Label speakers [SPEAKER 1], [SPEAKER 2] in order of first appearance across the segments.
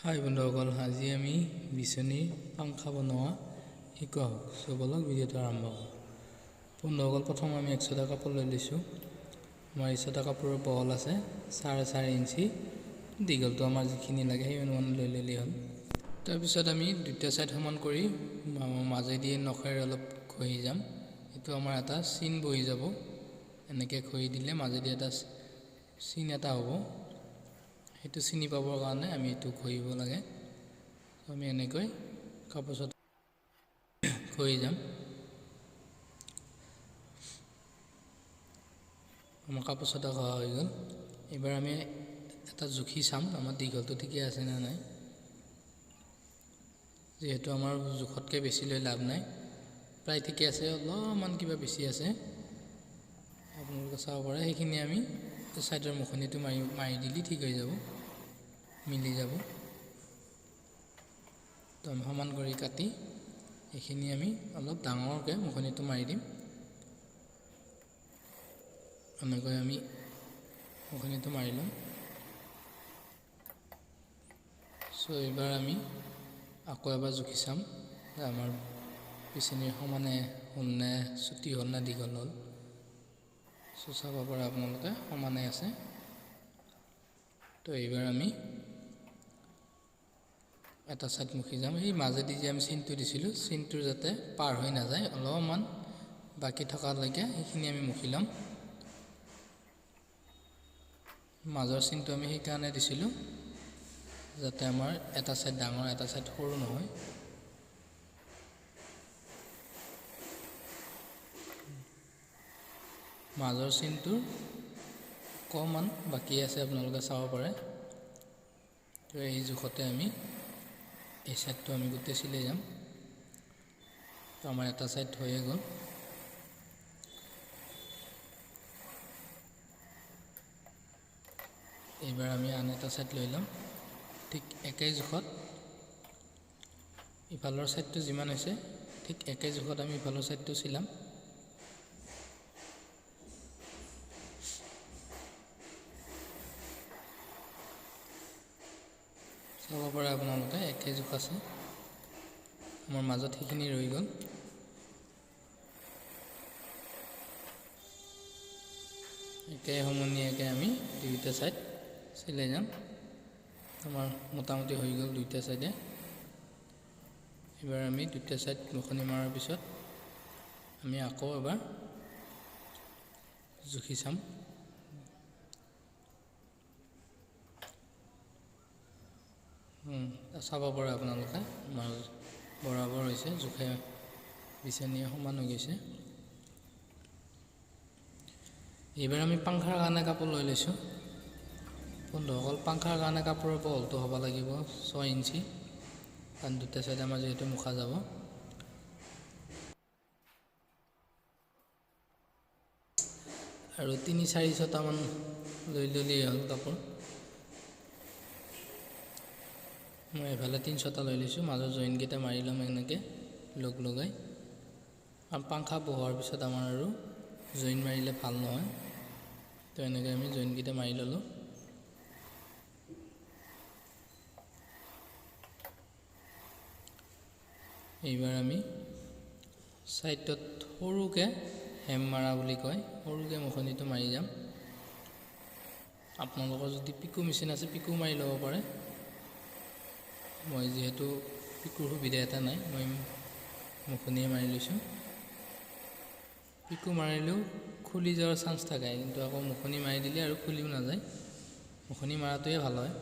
[SPEAKER 1] হাই বন্ধুসকল, আজি আমি বিচনীৰ পাংখা বনোৱা শিকোৱা হওক। বলক ভিডিঅ'টো আৰম্ভ কৰোঁ। বন্ধুসকল, প্ৰথম আমি 100টা কাপোৰ লৈ লৈছোঁ। আমাৰ 100টা কাপোৰৰ বহল আছে 4.5 ইঞ্চি, দীঘলটো আমাৰ যিখিনি লাগে সেই অনুমানে লৈ ল'লেই হ'ল। তাৰপিছত আমি দুটা ছাইড সমান কৰি মাজেদি নখেৰে অলপ ঘঁহি যাম। এইটো আমাৰ এটা চিন বহি যাব। এনেকৈ ঘঁহি দিলে মাজেদি এটা চিন এটা হ'ব। সেইটো চিনি পাবৰ কাৰণে আমি এইটো ঘঁহিব লাগে। আমি এনেকৈ কাপোৰ চাপোৰ ঘঁহি যাম। আমাৰ কাপোৰ চাপোৰ ঘঁহা হৈ গ'ল। এইবাৰ আমি এটা জুখি চাম আমাৰ দীঘলটো ঠিকে আছে নে নাই। যিহেতু আমাৰ জোখতকৈ বেছি লৈ লাভ নাই, প্ৰায় ঠিকে আছে, অলপমান কিবা বেছি আছে, আপোনালোকে চাব পাৰে। সেইখিনি আমি ছাইডৰ মুখনিটো মাৰি দিলে ঠিক হৈ যাব, মিলি যাব। তো আমি সমান কৰি কাটি এইখিনি আমি অলপ ডাঙৰকৈ মুখনিটো মাৰি দিম। এনেকৈ আমি মুখনিটো মাৰি ল'ম। এইবাৰ আমি আকৌ এবাৰ জুখি চাম যে আমাৰ বিচনীৰ সমানে হ'ল নে, চুটি হ'ল নে দীঘল হ'ল। চাব পাৰে আপোনালোকে সমানে আছে। তো এইবাৰ আমি এটা ছাইড মুখি যাম। এই মাজেদি যে আমি চিনটো দিছিলোঁ, চিনটোৰ যাতে পাৰ হৈ নাযায়, অলপমান বাকী থকালৈকে সেইখিনি আমি মুখি ল'ম। মাজৰ চিনটো আমি সেইকাৰণে দিছিলোঁ যাতে আমাৰ এটা ছাইড ডাঙৰ এটা ছাইড সৰু নহয়। মাজৰ চিনটোৰ অকণমান বাকী আছে, আপোনালোকে চাব পাৰে। তো এই জোখতে আমি এই ছাইডটো আমি গোটেই চিলাই যাম। তো আমাৰ এটা ছাইড হৈয়ে গ'ল। এইবাৰ আমি আন এটা ছাইড লৈ ল'ম। ঠিক একে জোখত ইফালৰ ছাইডটো যিমান হৈছে ঠিক একে জোখত আমি ইফালৰ ছাইডটো চিলাম। চাব পাৰে আপোনালোকে একে জোখ আছে। আমাৰ মাজত সেইখিনি ৰৈ গ'ল। একে সমনীয়াকৈ আমি দুয়োটা ছাইড চিলাই যাম। আমাৰ মোটামুটি হৈ গ'ল দুয়োটা ছাইডে। এইবাৰ আমি দুটা ছাইড মুখনি মৰাৰ পিছত আমি আকৌ এবাৰ জুখি চাম। চাব পাৰে আপোনালোকে আমাৰ বৰাবৰ হৈছে, জোখে বিচনীয়ে সমান হৈ গৈছে। এইবাৰ আমি পাংখাৰ কাৰণে কাপোৰ লৈ লৈছোঁ। বন্ধুসকল, পাংখাৰ কাৰণে কাপোৰৰ বহলটো হ'ব লাগিব 6 ইঞ্চি, কাৰণ দুটা ছাইড আমাৰ যিহেতু মুখা যাব। আৰু 3-4 লৈ ল'লেই হ'ল কাপোৰ। মই এইফালে 3 লৈ লৈছোঁ। মাজৰ জইনকেইটা মাৰি ল'ম এনেকৈ লগ লগাই, কাৰণ পাংখা বহোৱাৰ পিছত আমাৰ আৰু জইন মাৰিলে ভাল নহয়। তো এনেকৈ আমি জইনকেইটা মাৰি ল'লোঁ। এইবাৰ আমি ছাইডত সৰুকৈ হেম মাৰা বুলি কয়, সৰুকৈ মুখনিটো মাৰি যাম। আপোনালোকৰ যদি পিকু মেচিন আছে পিকু মাৰি ল'ব পাৰে। মই যিহেতু পিকুৰ সুবিধা এটা নাই, মই মুখনিয়ে মাৰি লৈছোঁ। পিকু মাৰিলেও খুলি যোৱাৰ চান্স থাকে, কিন্তু আকৌ মুখনি মাৰি দিলে আৰু খুলিও নাযায়। মুখনি মাৰাটোৱে ভাল হয়।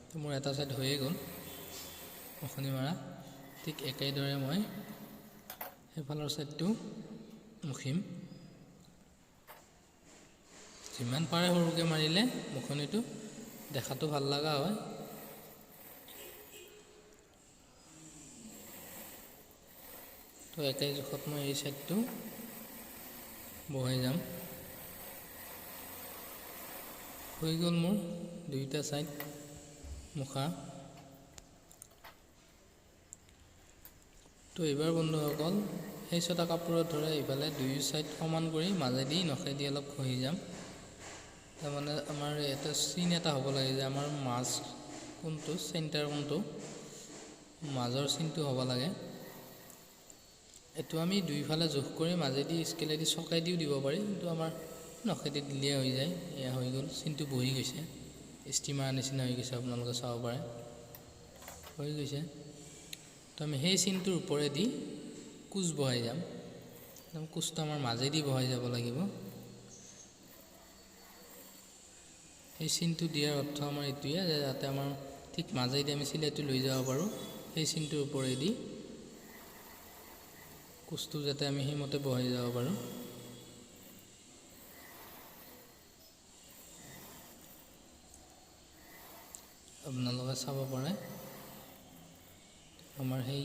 [SPEAKER 1] তো মোৰ এটা ছাইড হৈয়ে গ'ল মুখনি মাৰা। ঠিক একেদৰে মই সেইফালৰ ছাইডটো মুখিম। যিমান পাৰে সৰুকৈ মাৰিলে মুখনিটো দেখাটো ভাল লগা হয়। তো একে জোখত মই এই ছাইডটো বহাই যাম। হৈ গ'ল মোৰ দুয়োটা ছাইড মুখা। তো এইবাৰ বন্ধুসকল, সেই 6টা কাপোৰত ধৰে ইফালে দুয়ো ছাইড সমান কৰি মাজেদি নখেদি অলপ ঘঁহি যাম। তাৰমানে আমাৰ এটা চিন এটা হ'ব লাগে যে আমাৰ কোণটো চেণ্টাৰ কোণটো মাজৰ চিনটো হ'ব লাগে। এইটো আমি দুইফালে জোখ কৰি মাজেদি স্কেলেদি চকাই দিও দিব পাৰি, কিন্তু আমাৰ নখেদি দিলে হৈ যায়। এয়া হৈ গ'ল, চিনটো বহি গৈছে, ষ্টিমাৰ নিচিনা হৈ গৈছে, আপোনালোকে চাব পাৰে হৈ গৈছে। তো আমি সেই চিনটোৰ ওপৰেদি কোচ বহাই যাম। কোচটো আমাৰ মাজেদি বহাই যাব লাগিব। সেই চিনটো দিয়াৰ অৰ্থ আমাৰ এইটোৱে যে যাতে আমাৰ ঠিক মাজেদি আমি চিলাইটো লৈ যাব পাৰোঁ। সেই চিনটোৰ ওপৰেদি কোচটো যাতে আমি সেইমতে বহাই যাব পাৰোঁ। আপোনালোকে চাব পাৰে আমাৰ সেই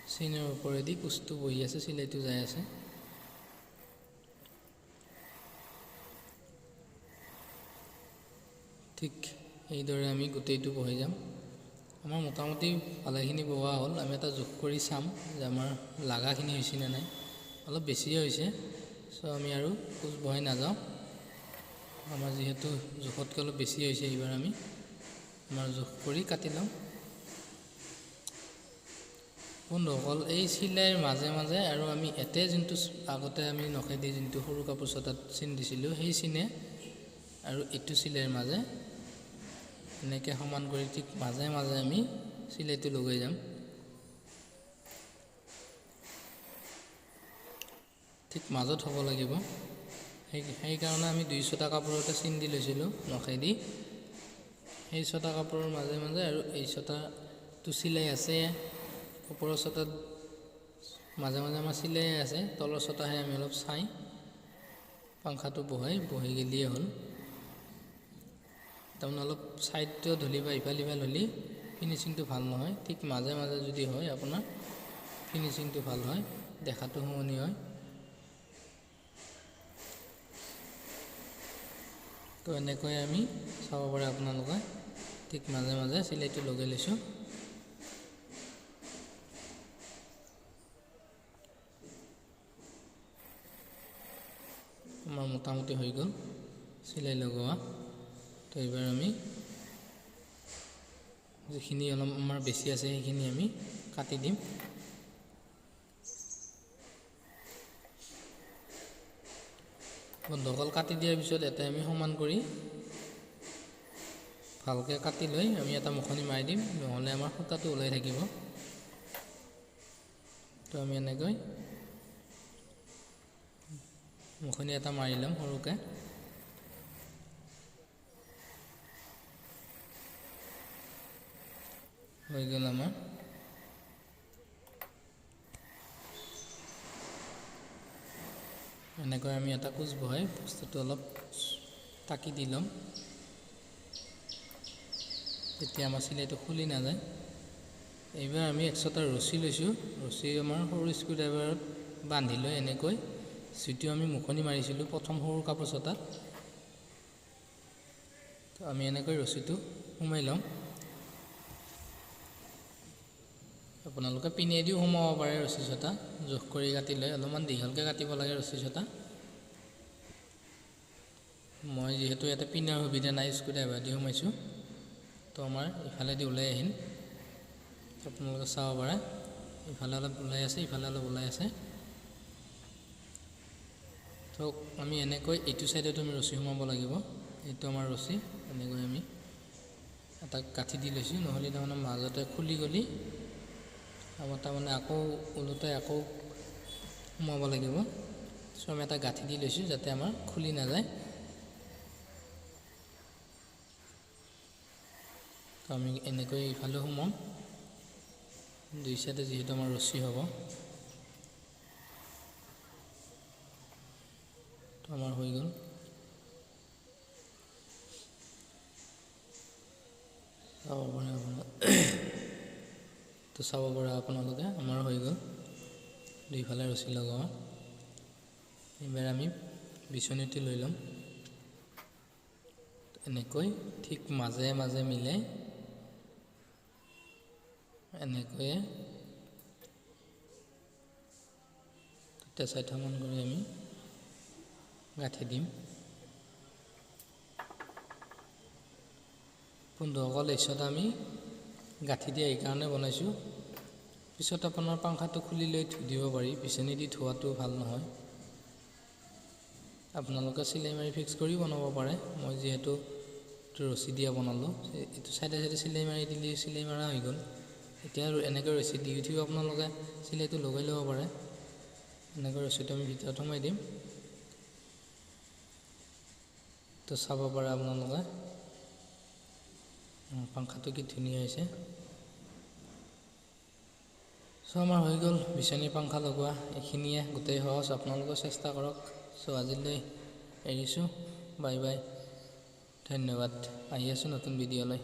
[SPEAKER 1] চিনৰ ওপৰেদি কোচটো বহি আছে, চিলাইটো যাই আছে। ঠিক এইদৰে আমি গোটেইটো বহাই যাম। আমাৰ মোটামুটি ভালেখিনি বহোৱা হ'ল। আমি এটা জোখ কৰি চাম যে আমাৰ লাগাখিনি হৈছে নে নাই। অলপ বেছিয়ে হৈছে, চ' আমি আৰু কোচ বহাই নাযাওঁ। আমাৰ যিহেতু জোখতকৈ অলপ বেছি হৈছে, এইবাৰ আমি আমাৰ জোখ কৰি কাটি লওঁ। বন্ধুসকল, এই চিলাইৰ মাজে মাজে আৰু আমি এতে যোনটো আগতে আমি নখেদি যোনটো সৰু কাপোৰ চটাত চিন দিছিলোঁ, সেই চিনে আৰু এইটো চিলাইৰ মাজে এনেকৈ সমান কৰি ঠিক মাজে মাজে আমি চিলাইটো লগাই যাম। ঠিক মাজত হ'ব লাগিব। সেইকাৰণে আমি 2 ছটা কাপোৰতে চিন দি লৈছিলোঁ নখেদি। সেই ছটা কাপোৰৰ মাজে মাজে আৰু এই ছটাটো চিলাই আছে। ওপৰৰ ছটাত মাজে মাজে আমাৰ চিলাই আছে, তলৰ ছটাহে আমি অলপ চাই পাংখাটো বহি গেলিয়ে হ'ল। তাৰমানে অলপ ছাইডটো ধলি বা ইফাল সিফাল হ'লে ফিনিচিংটো ভাল নহয়। ঠিক মাজে মাজে যদি হয় আপোনাৰ ফিনিচিংটো ভাল হয়, দেখাটো শুৱনি হয়। তো এনেকৈ আমি চাব পাৰে আপোনালোকে ঠিক মাজে মাজে চিলাইটো লগাই লৈছোঁ। আমাৰ মোটামুটি হৈ গ'ল চিলাই লগোৱা। তো এইবাৰ আমি যিখিনি অলপ আমাৰ বেছি আছে সেইখিনি আমি কাটি দিম। বন্ধুসকল, কাটি দিয়াৰ পিছত এটা আমি সমান কৰি ভালকৈ কাটি লৈ আমি এটা মুখনি মাৰি দিম, নহ'লে আমাৰ সূতাটো ওলাই থাকিব। তো আমি এনেকৈ মুখনি এটা মাৰি ল'ম সৰুকৈ। হৈ গ'ল আমাৰ। এনেকৈ আমি এটা কোচ বহাই বস্তুটো অলপ টাকি দি ল'ম, তেতিয়া আমাৰ চিলাইটো খুলি নাযায়। এইবাৰ আমি এক্সট্ৰা ৰছী লৈছোঁ। ৰছী আমাৰ সৰু স্ক্ৰুড্ৰাইভাৰত বান্ধি লৈ এনেকৈ যিটো আমি মুখনি মাৰিছিলোঁ প্ৰথম সৰু কাপোৰ ছটাত, তো আমি এনেকৈ ৰছীটো সোমাই ল'ম। আপোনালোকে পিনেদিও সোমাব পাৰে ৰছী ছটা, জোখ কৰি কাটি লৈ অলপমান দীঘলকৈ কাটিব লাগে ৰছী ছটা। মই যিহেতু ইয়াতে পিনাৰ সুবিধা নাই, স্ক্ৰুড্ৰাইভাৰ দি সোমাইছোঁ, তো আমাৰ ইফালেদি ওলাই আহিল। আপোনালোকে চাব পাৰে ইফালে অলপ ওলাই আছে, ইফালে অলপ ওলাই আছে। তো আমি এনেকৈ এইটো চাইডতো আমি ৰছী সোমাব লাগিব। এইটো আমাৰ ৰছী, এনেকৈ আমি এটা গাঁঠি দি লৈছোঁ, নহ'লে তাৰমানে মাজতে খুলি গ'লি আমাৰ তাৰমানে আকৌ ওলোটাই আকৌ সোমাব লাগিব। চ' আমি এটা গাঁঠি দি লৈছোঁ যাতে আমাৰ খুলি নাযায়। তো আমি এনেকৈ ইফালে সোমাম, দুই চাইডে যিহেতু আমাৰ ৰছী হ'ব। তো আমাৰ হৈ গ'ল। চাব পাৰে তো চাব পাৰে আপোনালোকে আমাৰ হৈ গ'ল দুইফালে ৰছী লগোৱা। এইবাৰ আমি বিচনীটো লৈ ল'ম। এনেকৈ ঠিক মাজে মাজে মিলাই এনেকৈয়ে 4মান কৰি আমি গাঁঠি দিম। বন্ধুসকল এইচত আমি গাঁঠি দিয়া এইকাৰণে বনাইছোঁ পিছত আপোনাৰ পাংখাটো খুলি লৈ ধুই দিব পাৰি বিচনী দি ধোৱাটো ভাল নহয় আপোনালোকে চিলাই মাৰি ফিক্স কৰি বনাব পাৰে মই যিহেতু ৰছী দিয়া বনালোঁ এইটো সাইডে সাইডে চিলাই মাৰি দিলে চিলাই মাৰা হৈ গ'ল এতিয়া আৰু এনেকৈ ৰছী দি উঠিও আপোনালোকে চিলাইটো লগাই ল'ব পাৰে এনেকৈ ৰছীটো আমি ভিতৰত সোমাই দিম তো চাব পাৰে আপোনালোকে পাংখাটো কি ধুনীয়া হৈছে সো আমাৰ হৈ গ'ল বিচনী পাংখা লগোৱা এইখিনিয়ে গোটেই সহজ আপোনালোকে চেষ্টা কৰক সো আজিলৈ এৰিছোঁ বাই বাই ধন্যবাদ আহি আছোঁ নতুন ভিডিঅ'লৈ